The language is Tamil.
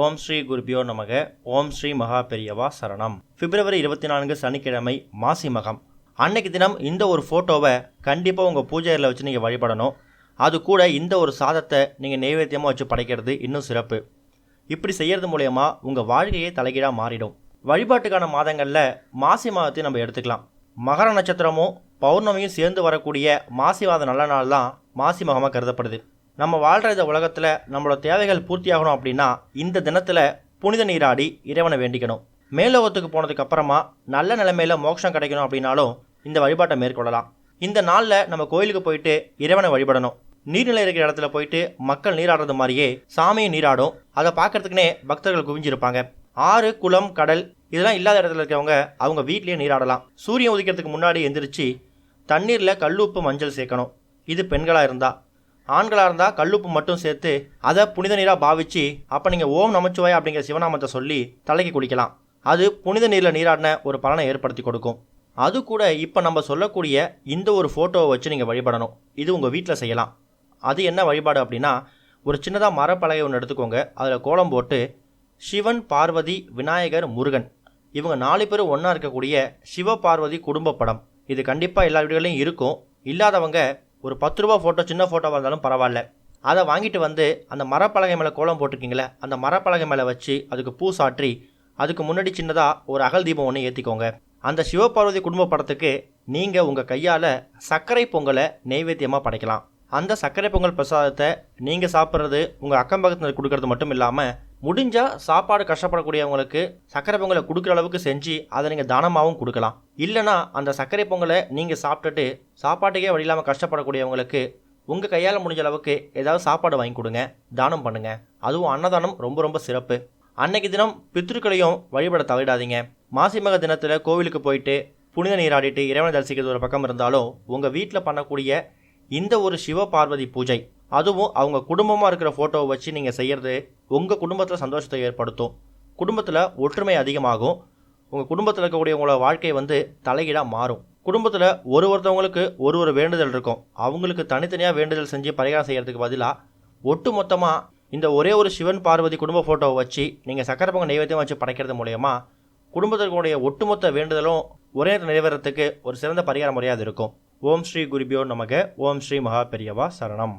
ஓம் ஸ்ரீ குருபியோ நமக. ஓம் ஸ்ரீ மகா பெரியவா சரணம். பிப்ரவரி 24 சனிக்கிழமை மாசி மகம். அன்னைக்கு தினம் இந்த ஒரு ஃபோட்டோவை கண்டிப்பாக உங்கள் பூஜையில் வச்சு நீங்கள் வழிபடணும். அது கூட இந்த ஒரு சாதத்தை நீங்கள் நைவேத்தியமாக வச்சு படைக்கிறது இன்னும் சிறப்பு. இப்படி செய்கிறது மூலயமா உங்கள் வாழ்க்கையே தலைகீழாக மாறிடும். வழிபாட்டுக்கான மாதங்களில் மாசி மாதத்தை நம்ம எடுத்துக்கலாம். மகர நட்சத்திரமும் பௌர்ணமியும் சேர்ந்து வரக்கூடிய மாசி மாத நல்ல நாள் தான் மாசி மகமாக கருதப்படுது. நம்ம வாழ்கிற இந்த உலகத்தில் நம்மளோட தேவைகள் பூர்த்தியாகணும் அப்படின்னா இந்த தினத்தில் புனித நீராடி இறைவனை வேண்டிக்கணும். மேலோகத்துக்கு போனதுக்கு அப்புறமா நல்ல நிலைமையில் மோட்சம் கிடைக்கணும் அப்படின்னாலும் இந்த வழிபாட்டை மேற்கொள்ளலாம். இந்த நாளில் நம்ம கோயிலுக்கு போயிட்டு இறைவனை வழிபடணும். நீர்நிலை இருக்கிற இடத்துல போயிட்டு மக்கள் நீராடுறது மாதிரியே சாமியும் நீராடும். அதை பார்க்கறதுக்குனே பக்தர்கள் குவிஞ்சிருப்பாங்க. ஆறு, குளம், கடல் இதெல்லாம் இல்லாத இடத்துல இருக்கவங்க அவங்க வீட்லேயே நீராடலாம். சூரியன் உதிக்கிறதுக்கு முன்னாடி எந்திரிச்சு தண்ணீரில் கல்லுப்பு, மஞ்சள் சேர்க்கணும். இது பெண்களாக இருந்தால். ஆண்களாக இருந்தால் கல்லுப்பு மட்டும் சேர்த்து அதை புனித நீராக பாவிச்சு அப்போ நீங்கள் ஓம் நமச்சிவாய அப்படிங்கிற சிவநாமத்தை சொல்லி தலைக்கு குளிக்கலாம். அது புனித நீரில் நீராடின ஒரு பலனை ஏற்படுத்தி கொடுக்கும். அது கூட இப்போ நம்ம சொல்லக்கூடிய இந்த ஒரு ஃபோட்டோவை வச்சு நீங்கள் வழிபடணும். இது உங்கள் வீட்டில் செய்யலாம். அது என்ன வழிபாடு அப்படின்னா, ஒரு சின்னதாக மரப்பலகை ஒன்று எடுத்துக்கோங்க. அதில் கோலம் போட்டு சிவன், பார்வதி, விநாயகர், முருகன் இவங்க 4 பேரும் ஒன்றா இருக்கக்கூடிய சிவ பார்வதி குடும்ப படம். இது கண்டிப்பாக எல்லா வீடுகளையும் இருக்கும். இல்லாதவங்க ஒரு 10 ரூபா ஃபோட்டோ, சின்ன ஃபோட்டோவாக இருந்தாலும் பரவாயில்ல, அதை வாங்கிட்டு வந்து அந்த மரப்பலகை மேலே கோலம் போட்டிருக்கீங்களே அந்த மரப்பலகை மேலே வச்சு அதுக்கு பூ சாற்றி அதுக்கு முன்னாடி சின்னதாக ஒரு அகல் தீபம் ஒன்று ஏற்றிக்கோங்க. அந்த சிவபார்வதி குடும்ப படத்துக்கு நீங்கள் உங்கள் கையால் சர்க்கரை பொங்கலை நைவேத்தியமாக படைக்கலாம். அந்த சர்க்கரை பொங்கல் பிரசாதத்தை நீங்கள் சாப்பிட்றது உங்கள் அக்கம் பக்கத்தில் கொடுக்கறது மட்டும் இல்லாமல் முடிஞ்சால் சாப்பாடு கஷ்டப்படக்கூடியவங்களுக்கு சர்க்கரை பொங்கலை கொடுக்குற அளவுக்கு செஞ்சு அதை நீங்கள் தானமாகவும் கொடுக்கலாம். இல்லைனா அந்த சர்க்கரை பொங்கலை நீங்கள் சாப்பிட்டுட்டு சாப்பாட்டுக்கே வழி இல்லாமல் கஷ்டப்படக்கூடியவங்களுக்கு உங்கள் கையால் முடிஞ்ச அளவுக்கு ஏதாவது சாப்பாடு வாங்கி கொடுங்க, தானம் பண்ணுங்கள். அதுவும் அன்னதானம் ரொம்ப ரொம்ப சிறப்பு. அன்னைக்கு தினம் பித்ருக்களையும் வழிபட தவறிடாதீங்க. மாசி மக தினத்தில் கோவிலுக்கு போயிட்டு புனித நீராடிட்டு இறைவனை தரிசிக்கிறது ஒரு பக்கம் இருந்தாலும் உங்கள் வீட்டில் பண்ணக்கூடிய இந்த ஒரு சிவ பார்வதி பூஜை, அதுவும் அவங்க குடும்பமாக இருக்கிற ஃபோட்டோவை வச்சு நீங்கள் செய்கிறது உங்கள் குடும்பத்தில் சந்தோஷத்தை ஏற்படுத்தும். குடும்பத்தில் ஒற்றுமை அதிகமாகும். உங்கள் குடும்பத்தில் இருக்கக்கூடிய உங்களோட வாழ்க்கை தலைகீழாக மாறும். குடும்பத்தில் ஒருத்தவங்களுக்கு ஒரு வேண்டுதல் இருக்கும். அவங்களுக்கு தனித்தனியாக வேண்டுதல் செஞ்சு பரிகாரம் செய்கிறதுக்கு பதிலாக ஒட்டு மொத்தமாக இந்த ஒரே ஒரு சிவன் பார்வதி குடும்ப ஃபோட்டோவை வச்சு நீங்கள் சக்கரை பொங்கல் நைவேத்தியம் வச்சு படைக்கிறது மூலயமா குடும்பத்திற்குடைய ஒட்டுமொத்த வேண்டுதலும் ஒரே நிறைவேறத்துக்கு ஒரு சிறந்த பரிகார முறையாக இருக்கும். ஓம் ஸ்ரீ குருபியோ நமக. ஓம் ஸ்ரீ மகா பெரியவா சரணம்.